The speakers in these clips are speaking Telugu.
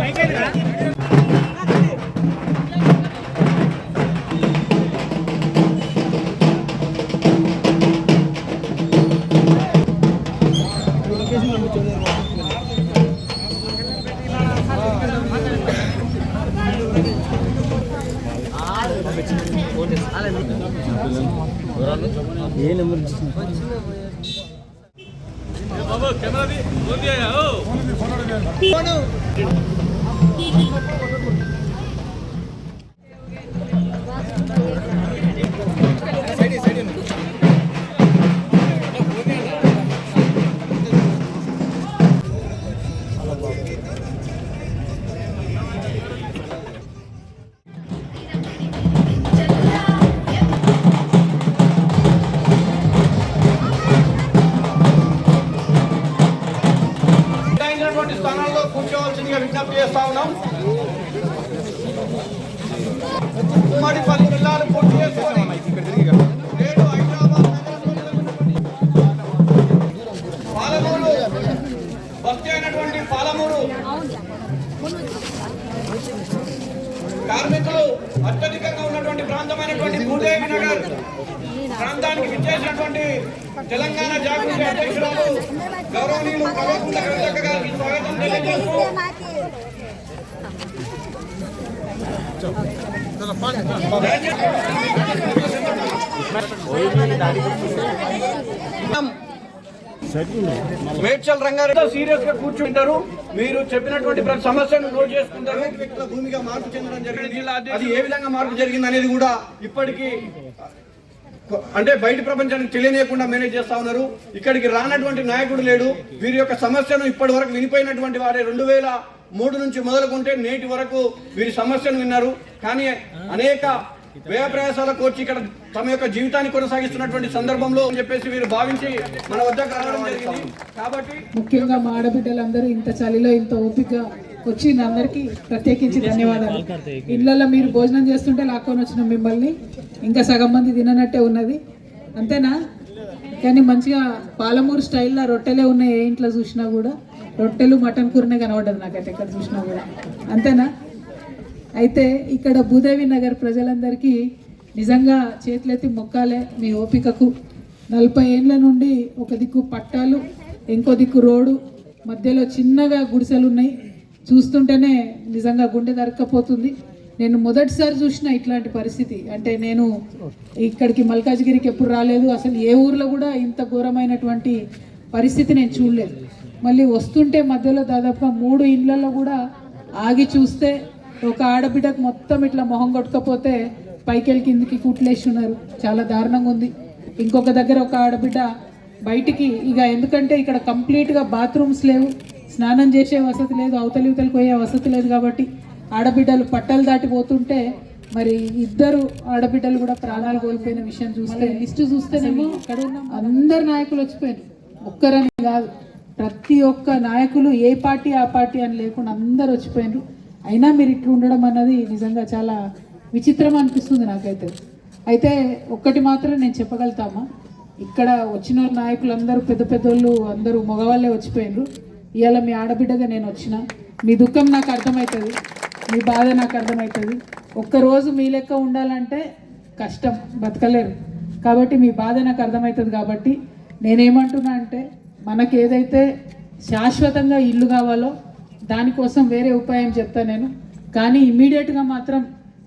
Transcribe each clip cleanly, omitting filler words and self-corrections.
ఏ నెంబర్ బాబు కెమెరాది ఫోన్ చేయా ఫోన్ స్థానాల్లో కూర్చోవలసిందిగా విజ్ఞప్తి చేస్తా ఉన్నాం. ఉమ్మడి 10 జిల్లాలు పూర్తి చేసుకొని నేడు హైదరాబాద్ పాలమూరు బస్తీ అయినటువంటి పాలమూరు కార్మికులు అత్యధికంగా ఉన్నటువంటి ప్రాంతమైనటువంటి భూదేవి నగర్ ప్రాంతానికి విచ్చేసినటువంటి తెలంగాణ జాగృతి అధ్యక్షురాలు గౌరవనీయులు కల్వకుంట్ల కవితక్క గారికి స్వాగతం తెలియజేస్తూ మేడ్చల్ రంగారెడ్డి సీరియస్ గా కూర్చుంటారు. మీరు చెప్పినటువంటి ప్రతి సమస్యను నోట్ చేసుకుంటారు. వ్యక్తుల భూమిగా మార్పు చెందడం జరిగింది. అది ఏ విధంగా మార్పు జరిగింది అనేది కూడా ఇప్పటికీ అంటే బయట ప్రపంచానికి తెలియనియకుండా మేనేజ్ చేస్తా ఉన్నారు. ఇక్కడికి రానటువంటి నాయకుడు లేడు. వీరి యొక్క సమస్యను ఇప్పటి వరకు వినిపోయినటువంటి వారే 2003 నుంచి మొదలుకుంటే నేటి వరకు వీరి సమస్యను విన్నారు. కానీ అనేక వ్యయ ప్రయాసాలకు వచ్చి ఇక్కడ తమ యొక్క జీవితాన్ని కొనసాగిస్తున్నటువంటి సందర్భంలో చెప్పేసి వీరు భావించి మన వద్దకు రావడం జరిగింది. కాబట్టి ముఖ్యంగా మా ఆడబిడ్డలందరూ ఇంత చలిలో ఇంత ఓపిక వచ్చి అందరికీ ప్రత్యేకించి ధన్యవాదాలు. ఇళ్లలో మీరు భోజనం చేస్తుంటే లాక్కొని వచ్చిన మిమ్మల్ని ఇంకా సగం మంది తిననట్టే ఉన్నది అంతేనా? కానీ మంచిగా పాలమూరు స్టైల్లో రొట్టెలే ఉన్నాయి. ఏ ఇంట్లో చూసినా కూడా రొట్టెలు మటన్ కూరనే కనబడ్డది నాకైతే ఎక్కడ చూసినా కూడా అంతేనా? అయితే ఇక్కడ భూదేవి నగర్ ప్రజలందరికీ నిజంగా చేతులెత్తి మొక్కాలే మీ ఓపికకు. 40 ఏళ్ళ నుండి ఒక దిక్కు పట్టాలు, ఇంకో దిక్కు రోడ్డు, మధ్యలో చిన్నగా గుడిసెలు ఉన్నాయి. చూస్తుంటేనే నిజంగా గుండె దరక్కపోతుంది. నేను మొదటిసారి చూసిన ఇట్లాంటి పరిస్థితి. అంటే నేను ఇక్కడికి మల్కాజ్గిరికి ఎప్పుడు రాలేదు. అసలు ఏ ఊర్లో కూడా ఇంత ఘోరమైనటువంటి పరిస్థితి నేను చూడలేదు. మళ్ళీ వస్తుంటే మధ్యలో దాదాపుగా 3 ఇండ్లలో కూడా ఆగి చూస్తే ఒక ఆడబిడ్డకు మొత్తం ఇట్లా మొహం కొట్టుకపోతే పైకెళ్ళి కిందికి కుట్లేసి ఉన్నారు. చాలా దారుణంగా ఉంది. ఇంకొక దగ్గర ఒక ఆడబిడ్డ బయటికి ఇక ఎందుకంటే ఇక్కడ కంప్లీట్గా బాత్రూమ్స్ లేవు, స్నానం చేసే వసతి లేదు, అవతలికి పోయే వసతి లేదు. కాబట్టి ఆడబిడ్డలు పట్టలు దాటి పోతుంటే మరి 2 ఆడబిడ్డలు కూడా ప్రాణాలు కోల్పోయిన విషయం చూస్తే లిస్టు చూస్తేనేమో ఇక్కడ ఉన్న అందరు నాయకులు వచ్చిపోయారు. ఒక్కరని కాదు, ప్రతి ఒక్క నాయకులు ఏ పార్టీ ఆ పార్టీ అని లేకుండా అందరు వచ్చిపోయినారు. అయినా మీరు ఇట్లా ఉండడం అన్నది నిజంగా చాలా విచిత్రం అనిపిస్తుంది నాకైతే. అయితే ఒక్కటి మాత్రం నేను చెప్పగలుగుతామా, ఇక్కడ వచ్చిన నాయకులందరూ పెద్ద పెద్దోళ్ళు అందరూ మగవాళ్ళే వచ్చిపోయినారు. ఇవాళ మీ ఆడబిడ్డగా నేను వచ్చిన, మీ దుఃఖం నాకు అర్థమవుతుంది, మీ బాధ నాకు అర్థమవుతుంది. ఒక్కరోజు మీ లెక్క ఉండాలంటే కష్టం, బతకలేరు. కాబట్టి మీ బాధ నాకు అర్థమవుతుంది. కాబట్టి నేనేమంటున్నా అంటే మనకు ఏదైతే శాశ్వతంగా ఇల్లు కావాలో దానికోసం వేరే ఉపాయం చెప్తా నేను. కానీ ఇమ్మీడియట్గా మాత్రం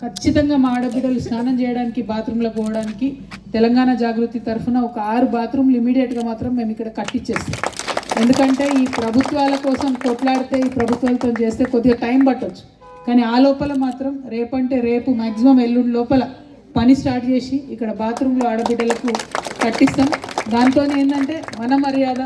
ఖచ్చితంగా మా ఆడబిడ్డలు స్నానం చేయడానికి, బాత్రూంలో పోవడానికి తెలంగాణ జాగృతి తరఫున ఒక 6 బాత్రూమ్లు ఇమ్మీడియట్గా మాత్రం మేము ఇక్కడ కట్టించేస్తాం. ఎందుకంటే ఈ ప్రభుత్వాల కోసం కొట్లాడితే, ఈ ప్రభుత్వాలతో చేస్తే కొద్దిగా టైం పట్టవచ్చు. కానీ ఆ లోపల మాత్రం రేపంటే రేపు మ్యాక్సిమం ఎల్లుండి లోపల పని స్టార్ట్ చేసి ఇక్కడ బాత్రూంలో ఆడబిడ్డలకు కట్టిస్తాం. దాంతో ఏంటంటే మన మర్యాద,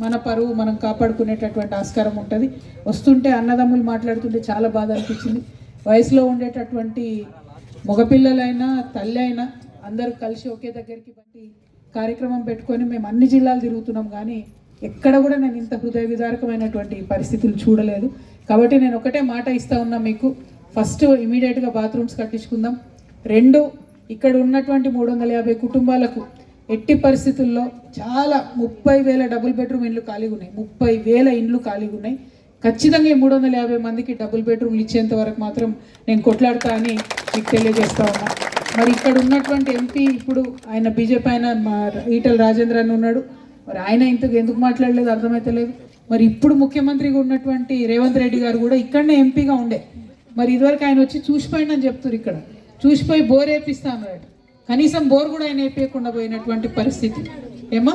మన పరువు మనం కాపాడుకునేటటువంటి ఆస్కారం ఉంటుంది. వస్తుంటే అన్నదమ్ములు మాట్లాడుతుంటే చాలా బాధ అనిపించింది. వయసులో ఉండేటటువంటి మగపిల్లలైనా తల్లి అయినా అందరూ కలిసి ఒకే దగ్గరికి బట్టి కార్యక్రమం పెట్టుకొని మేము అన్ని జిల్లాలు తిరుగుతున్నాం. కానీ ఎక్కడ కూడా నేను ఇంత హృదయ విదారకమైనటువంటి పరిస్థితులు చూడలేదు. కాబట్టి నేను ఒకటే మాట ఇస్తా ఉన్నా మీకు, ఫస్ట్ ఇమీడియట్గా బాత్రూమ్స్ కట్టించుకుందాం. 2 ఇక్కడ ఉన్నటువంటి 350 కుటుంబాలకు ఎట్టి పరిస్థితుల్లో చాలా 30,000 డబుల్ బెడ్రూమ్ ఇండ్లు ఖాళీగా ఉన్నాయి, 30,000 ఇండ్లు ఖాళీగా ఉన్నాయి. ఖచ్చితంగా ఈ 350 మందికి డబుల్ బెడ్రూమ్లు ఇచ్చేంత వరకు మాత్రం నేను కొట్లాడతా అని మీకు తెలియజేస్తా ఉన్నా. మరి ఇక్కడ ఉన్నటువంటి ఎంపీ ఇప్పుడు ఆయన బీజేపీ ఆయన ఈటెల రాజేంద్ర అని ఉన్నాడు. మరి ఆయన ఇంతకు ఎందుకు మాట్లాడలేదు అర్థమైతలేదు. మరి ఇప్పుడు ముఖ్యమంత్రిగా ఉన్నటువంటి రేవంత్ రెడ్డి గారు కూడా ఇక్కడనే ఎంపీగా ఉండే. మరి ఇదివరకు ఆయన వచ్చి చూసిపోయింది అని చెప్తారు. ఇక్కడ చూసిపోయి బోర్ వేపిస్తా అన్నాడు. కనీసం బోర్ కూడా ఆయన వేపించకుండా పోయినటువంటి పరిస్థితి ఏమో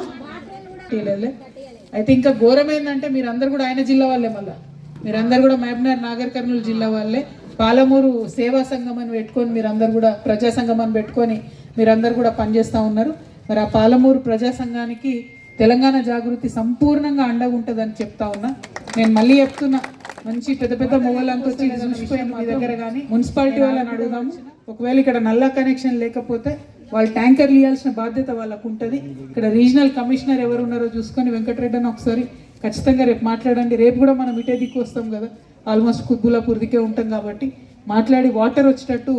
తెలియలే. అయితే ఇంకా ఘోరం ఏంటంటే మీరందరూ కూడా ఆయన జిల్లా వాళ్ళే, మళ్ళీ మీరందరూ కూడా మహబూబ్నగర్ నాగర్ కర్నూలు జిల్లా వాళ్ళే. పాలమూరు సేవా సంఘం అని పెట్టుకొని మీరందరూ కూడా ప్రజా సంఘం అని పెట్టుకొని మీరందరూ కూడా పనిచేస్తూ ఉన్నారు. మరి ఆ పాలమూరు ప్రజా సంఘానికి తెలంగాణ జాగృతి సంపూర్ణంగా అండగా ఉంటుందని చెప్తా ఉన్నా. నేను మళ్ళీ చెప్తున్నా, మంచి పెద్ద పెద్ద మొగలంతా వచ్చి చూసిపోయాను మీ దగ్గర, కానీ మున్సిపాలిటీ వాళ్ళని అడుగుదాము. ఒకవేళ ఇక్కడ నల్లా కనెక్షన్ లేకపోతే వాళ్ళు ట్యాంకర్లు ఇవ్వాల్సిన బాధ్యత వాళ్ళకు ఉంటుంది. ఇక్కడ రీజనల్ కమిషనర్ ఎవరు ఉన్నారో చూసుకొని వెంకటరెడ్డి అని ఒకసారి ఖచ్చితంగా రేపు మాట్లాడండి. రేపు కూడా మనం ఇటే దిక్కు వస్తాం కదా, ఆల్మోస్ట్ కుత్బులాపూర్ దిక్కే ఉంటాం కాబట్టి మాట్లాడి వాటర్ వచ్చేటట్టు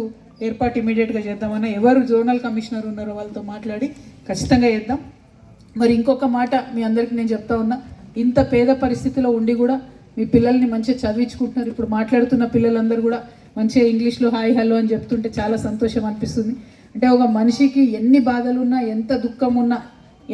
ఏర్పాటు ఇమీడియట్గా చేద్దామని ఎవరు జోనల్ కమిషనర్ ఉన్నారో వాళ్ళతో మాట్లాడి ఖచ్చితంగా చేద్దాం. మరి ఇంకొక మాట మీ అందరికీ నేను చెప్తా ఉన్నా, ఇంత పేద పరిస్థితిలో ఉండి కూడా మీ పిల్లల్ని మంచిగా చదివించుకుంటున్నారు. ఇప్పుడు మాట్లాడుతున్న పిల్లలందరూ కూడా మంచిగా ఇంగ్లీష్లో హాయ్ హలో అని చెప్తుంటే చాలా సంతోషం అనిపిస్తుంది. అంటే ఒక మనిషికి ఎన్ని బాధలున్నా ఎంత దుఃఖం ఉన్నా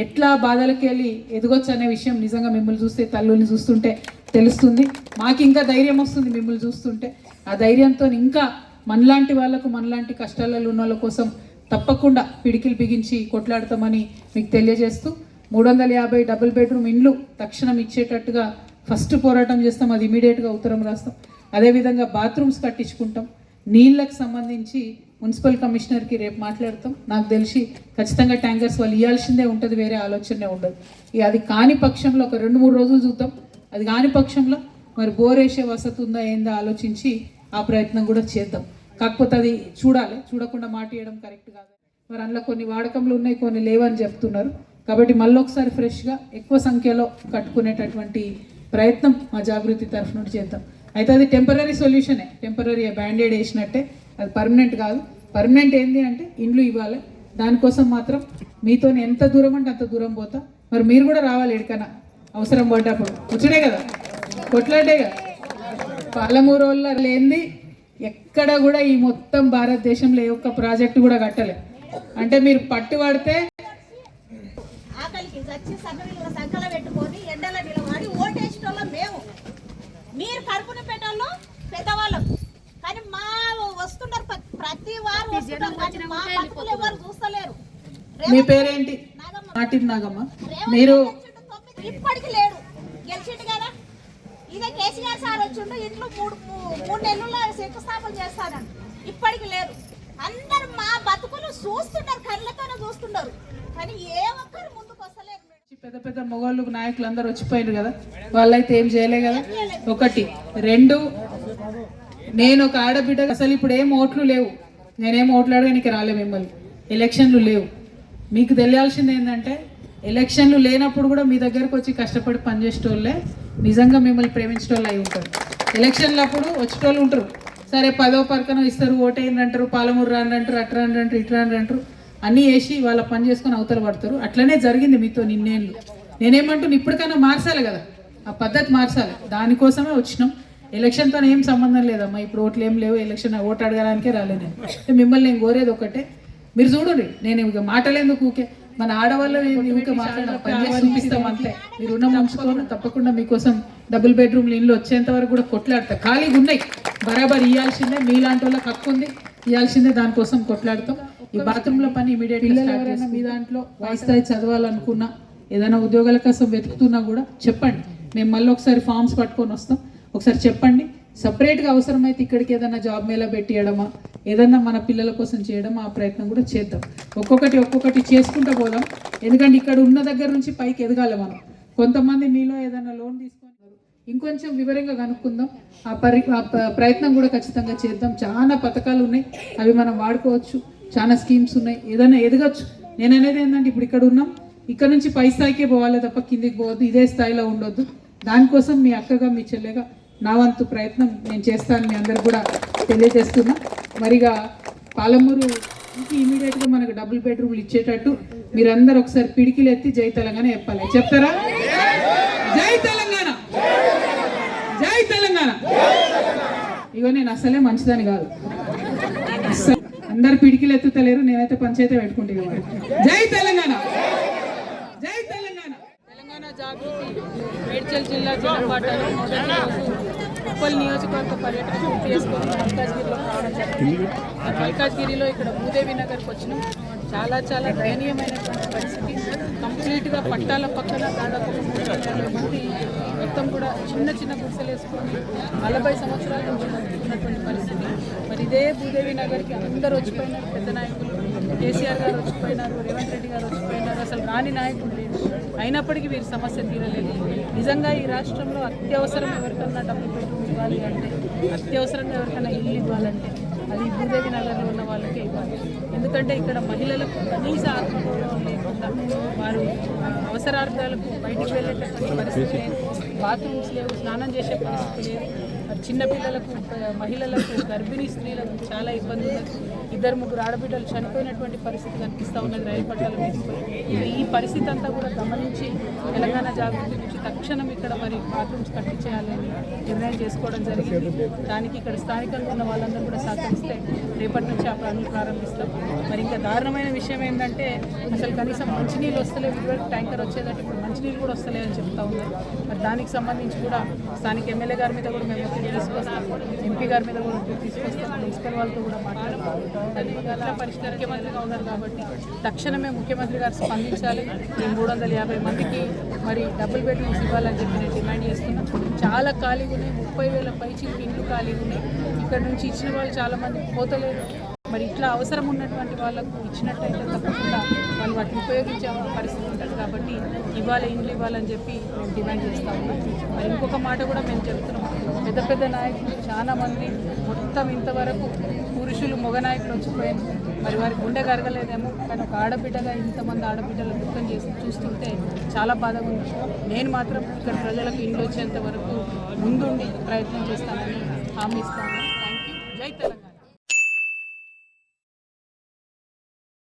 ఎట్లా బాధలకి వెళ్ళి ఎదగొచ్చు అనే విషయం నిజంగా మిమ్మల్ని చూస్తే, తల్లుల్ని చూస్తుంటే తెలుస్తుంది. మాకు ఇంకా ధైర్యం వస్తుంది మిమ్మల్ని చూస్తుంటే. ఆ ధైర్యంతో ఇంకా మనలాంటి వాళ్ళకు, మనలాంటి కష్టాలలో ఉన్న వాళ్ళ కోసం తప్పకుండా పిడికిలు బిగించి కొట్లాడతామని మీకు తెలియజేస్తూ 350 డబుల్ బెడ్రూమ్ ఇండ్లు తక్షణం ఇచ్చేటట్టుగా ఫస్ట్ పోరాటం చేస్తాం. అది ఇమీడియట్గా ఉత్తరం రాస్తాం. అదేవిధంగా బాత్రూమ్స్ కట్టించుకుంటాం. నీళ్ళకు సంబంధించి మున్సిపల్ కమిషనర్కి రేపు మాట్లాడతాం. నాకు తెలిసి ఖచ్చితంగా ట్యాంకర్స్ వాళ్ళు ఇవ్వాల్సిందే ఉంటుంది, వేరే ఆలోచనే ఉండదు. ఇక అది కాని పక్షంలో ఒక 2-3 రోజులు చూద్దాం. అది కాని పక్షంలో మరి బోర్ వేసే వసతి ఉందా ఏందా ఆలోచించి ఆ ప్రయత్నం కూడా చేద్దాం. కాకపోతే అది చూడాలి, చూడకుండా మాట ఇవ్వడం కరెక్ట్ కాదు. మరి అందులో కొన్ని వాడకంలు ఉన్నాయి, కొన్ని లేవని చెప్తున్నారు. కాబట్టి మళ్ళీ ఒకసారి ఫ్రెష్గా ఎక్కువ సంఖ్యలో కట్టుకునేటటువంటి ప్రయత్నం మా జాగృతి తరఫు నుండి చేద్దాం. అయితే అది టెంపరీ సొల్యూషనే, టెంపరీ బ్యాండేడ్ వేసినట్టే, అది పర్మనెంట్ కాదు. పర్మనెంట్ ఏంటి అంటే ఇండ్లు ఇవ్వాలి. దానికోసం మాత్రం మీతో ఎంత దూరం అంటే అంత దూరం పోతా. మరి మీరు కూడా రావాలి ఎక్కడికైనా అవసరం పడ్డప్పుడు. కూర్చునే కదా, కొట్లాడే కదా. పాలమూరు వల్ల లేనిది ఎక్కడ కూడా ఈ మొత్తం భారతదేశంలో ఏ ఒక్క ప్రాజెక్టు కూడా కట్టలే. అంటే మీరు పట్టు పడితే ఆకలికి వచ్చి సంకల పెట్టుకొని ఎండల నిలబడి ఓటేసేటోళ్ళం మేము, మీరు కడుపున పెట్టాలో పెద్దవాళ్ళం. కానీ మా వస్తున్నారు ప్రతి వారు వస్తున్నారు, కానీ మా బతుకులు ఎవరు చూస్తలేరు. మీ పేరేంటి? నాటిన్ నాగమ్మ. మీరు ఇప్పటికి లేడు, గెలిచిండు కదా. ఇదే కేసీఆర్ సార్ వచ్చిండు, ఇంట్లో 3 నెలల్లో శంకుస్థాపన చేస్తానండి. ఇప్పటికి లేరు. అందరు మా బతుకులు చూస్తున్నారు, కళ్ళతోనే చూస్తున్నారు, కానీ ఏ ఒక్కరు ముందుకు వస్తలేరు. పెద్ద పెద్ద మొగోళ్ళు నాయకులు అందరూ వచ్చిపోయారు కదా, వాళ్ళైతే ఏం చేయలే కదా. 1 2 నేను ఒక ఆడబిడ్డ, అసలు ఇప్పుడు ఏం ఓట్లు లేవు, నేనేం ఓట్లు అడగడానికి రాలే మిమ్మల్ని. ఎలక్షన్లు లేవు. మీకు తెలియాల్సింది ఏంటంటే ఎలక్షన్లు లేనప్పుడు కూడా మీ దగ్గరకు వచ్చి కష్టపడి పనిచేసేటోళ్ళే నిజంగా మిమ్మల్ని ప్రేమించేటోళ్ళు అయి ఉంటారు. ఎలక్షన్లప్పుడు వచ్చేటోళ్ళు ఉంటారు, సరే 10వ పరకన ఇస్తారు, ఓటేయండి అంటారు, పాలమూరు రాండి అంటారు, అట్రా అంటారు, ఇట్రా అంటారు, అన్నీ వేసి వాళ్ళ పని చేసుకొని అవతల పడతారు. అట్లనే జరిగింది మీతో నిన్నేళ్ళు. నేనేమంటున్నా, ఇప్పటికైనా మార్చాలి కదా, ఆ పద్ధతి మార్చాలి. దానికోసమే వచ్చినాం. ఎలక్షన్తో ఏం సంబంధం లేదమ్మా. ఇప్పుడు ఓట్లు ఏం లేవు, ఎలక్షన్ ఓటు అడగడానికే రాలే నేను. మిమ్మల్ని నేను కోరేది ఒకటే, మీరు చూడండి, నేను ఇక మాటలేందుకు ఊకే మన ఆడవాళ్ళు ఊకే మాట్లాడడం పనిచేసి చూపిస్తాం అంతే. మీరు రుణం ఉంచుకొని తప్పకుండా మీకోసం డబుల్ బెడ్రూమ్లు ఇల్లు వచ్చేంత వరకు కూడా కొట్లాడతా. ఖాళీగా ఉన్నాయి, బరాబర్ ఇవ్వాల్సిందే. మీలాంటి వాళ్ళకి హక్కు ఉంది, ఇవ్వాల్సిందే. దానికోసం కొట్లాడతాం. ఈ బాత్రూంల పని ఇమీడియట్ ఎవరైనా మీ దాంట్లో వాయిస్తాయి చదవాలనుకున్నా, ఏదైనా ఉద్యోగాల కోసం వెతుకుతున్నా కూడా చెప్పండి. మేము మళ్ళీ ఒకసారి ఫామ్స్ పట్టుకొని వస్తాం. ఒకసారి చెప్పండి. సపరేట్గా అవసరమైతే ఇక్కడికి ఏదైనా జాబ్ మేళ పెట్టియడమా, ఏదన్నా మన పిల్లల కోసం చేయడం, ఆ ప్రయత్నం కూడా చేద్దాం. ఒక్కొక్కటి చేసుకుంటూ పోదాం. ఎందుకంటే ఇక్కడ ఉన్న దగ్గర నుంచి పైకి ఎదగాలి మనం. కొంతమంది మీలో ఏదైనా లోన్ తీసుకుంటారు, ఇంకొంచెం వివరంగా కనుక్కుందాం. ఆ ప్రయత్నం కూడా ఖచ్చితంగా చేద్దాం. చాలా పథకాలు ఉన్నాయి, అవి మనం వాడుకోవచ్చు. చాలా స్కీమ్స్ ఉన్నాయి, ఏదైనా ఎదగచ్చు. నేను అనేది ఏంటంటే ఇప్పుడు ఇక్కడ ఉన్నాం, ఇక్కడ నుంచి పై స్థాయికే పోవాలి తప్ప కిందికి పోవద్దు, ఇదే స్థాయిలో ఉండొద్దు. దానికోసం మీ అక్కగా, మీ చెల్లెగా నా వంతు ప్రయత్నం నేను చేస్తాను, మీ అందరికి కూడా తెలియజేస్తున్నా. మరిగా పాలమూరు ఇమీడియట్గా మనకు డబుల్ బెడ్రూమ్లు ఇచ్చేటట్టు మీరందరూ ఒకసారి పిడికిలు ఎత్తి జై తెలంగాణ చెప్పాలి. చెప్తారా? జై తెలంగాణ, జై ఇగో నేను అసలే మంచిదని కాదు, అస్సలు అందరు పిడికిలు ఎత్తుతలేరు, నేనైతే పంచాయతీ పెట్టుకుంటే ఇక మరి. జై తెలంగాణ, జై తెలంగాణ. తెలంగాణ జాగృతి మేడ్చల్ జిల్లా జనపాటలో మొదటి రోజు ఉప్పల్ నియోజకవర్గ పర్యటన పూర్తి చేసుకొని మల్కాజ్గిరిలో రావడం జరిగింది. మల్కాజ్గిరిలో ఇక్కడ భూదేవి నగర్కి వచ్చినాం. చాలా చాలా దయనీయమైనటువంటి పరిస్థితి. కంప్లీట్గా పట్టాల పక్కన దాదాపు 350 మంది మొత్తం కూడా చిన్న చిన్న గుడిసెలు వేసుకొని 40 సంవత్సరాల నుంచి బతుకుతున్నటువంటి పరిస్థితి. మరి ఇదే భూదేవి నగర్కి అందరూ వచ్చిపోయినారు. పెద్ద నాయకులు కేసీఆర్ గారు వచ్చిపోయినారు, రేవంత్ రెడ్డి గారు వచ్చిపోయినారు, అసలు రాని నాయకులు లేదు. అయినప్పటికీ వీరి సమస్య తీరలేదు. నిజంగా ఈ రాష్ట్రంలో అత్యవసరం ఎవరికన్నా డబ్బులు పెట్టి ఇవ్వాలి అంటే, అత్యవసరంగా ఎవరికైనా ఇల్లు ఇవ్వాలంటే అది భూదేవి నగర్లో ఉన్న వాళ్ళకే ఇవ్వాలి. ఎందుకంటే ఇక్కడ మహిళలకు కనీస ఆత్మగౌరవం లేకుండా వారు అవసరార్థాలకు బయటికి వెళ్ళేటటువంటి పరిస్థితి లేదు, బాత్రూమ్స్ లేవు, స్నానం చేసే పరిస్థితి లేదు. చిన్నపిల్లలకు, మహిళలకు, గర్భిణీ స్త్రీలకు చాలా ఇబ్బంది ఉంది. 2-3 ఆడబిడ్డలు చనిపోయినటువంటి పరిస్థితి కనిపిస్తూ ఉన్నది రైలు పట్టాల మీద. ఈ పరిస్థితి అంతా కూడా గమనించి తెలంగాణ జాగృతి నుంచి తక్షణం ఇక్కడ మరి బాత్రూమ్స్ కట్టించేయాలని నిర్ణయం చేసుకోవడం జరిగింది. దానికి ఇక్కడ స్థానికంగా ఉన్న వాళ్ళందరూ కూడా సహకరిస్తే రేపటి నుంచి ఆ పనులు ప్రారంభిస్తాం. మరి ఇంకా దారుణమైన విషయం ఏంటంటే అసలు కనీసం మంచినీళ్ళు వస్తలేవు. ఇదివరకు ట్యాంకర్ వచ్చేదంటే ఇప్పుడు మంచినీళ్ళు కూడా వస్తలేవు అని చెప్తా ఉన్నారు. మరి దానికి సంబంధించి కూడా స్థానిక ఎమ్మెల్యే గారి మీద కూడా మేము ఒత్తిడి తీసుకొస్తాం, ఎంపీ గారి మీద కూడా ఒత్తిడి తీసుకొస్తాం, మున్సిపల్ వాళ్ళతో కూడా మాట్లాడతాం. అది పరిష్కారం ముఖ్యమంత్రిగా ఉన్నారు కాబట్టి తక్షణమే ముఖ్యమంత్రి గారు స్పందించాలి. ఈ 350 మందికి మరి డబుల్ బెడ్రూమ్స్ ఇవ్వాలని చెప్పి నేను డిమాండ్ చేస్తున్నాను. చాలా ఖాళీగా ఉన్నాయి, 30,000 పైచి ఇండ్లు ఖాళీగా ఉన్నాయి. ఇక్కడ నుంచి ఇచ్చిన వాళ్ళు చాలామంది పోతలేరు. మరి ఇట్లా అవసరం ఉన్నటువంటి వాళ్ళకు ఇచ్చినట్టయితే తప్పకుండా వాళ్ళు వాటిని ఉపయోగించే పరిస్థితి ఉంటుంది. కాబట్టి ఇండ్లు ఇవ్వాలని చెప్పి మేము డిమాండ్ చేస్తూ ఉన్నాం. మరి ఇంకొక మాట కూడా మేము చెప్తున్నాం, పెద్ద పెద్ద నాయకులు చాలామంది మొత్తం ఇంతవరకు పురుషులు, మగ నాయకులు వచ్చిపోయారు. మరి వారి గుండె కరగలేదేమో, కానీ ఒక ఆడబిడ్డగా ఇంతమంది ఆడబిడ్డలు దుఃఖం చేసి చూస్తుంటే చాలా బాధగా ఉంది. నేను మాత్రం ఇక్కడ ప్రజలకు ఇండ్లు వచ్చేంత వరకు ముందుండి ప్రయత్నం చేస్తానని హామీ ఇస్తాను. Thank you. జై తెలంగాణ.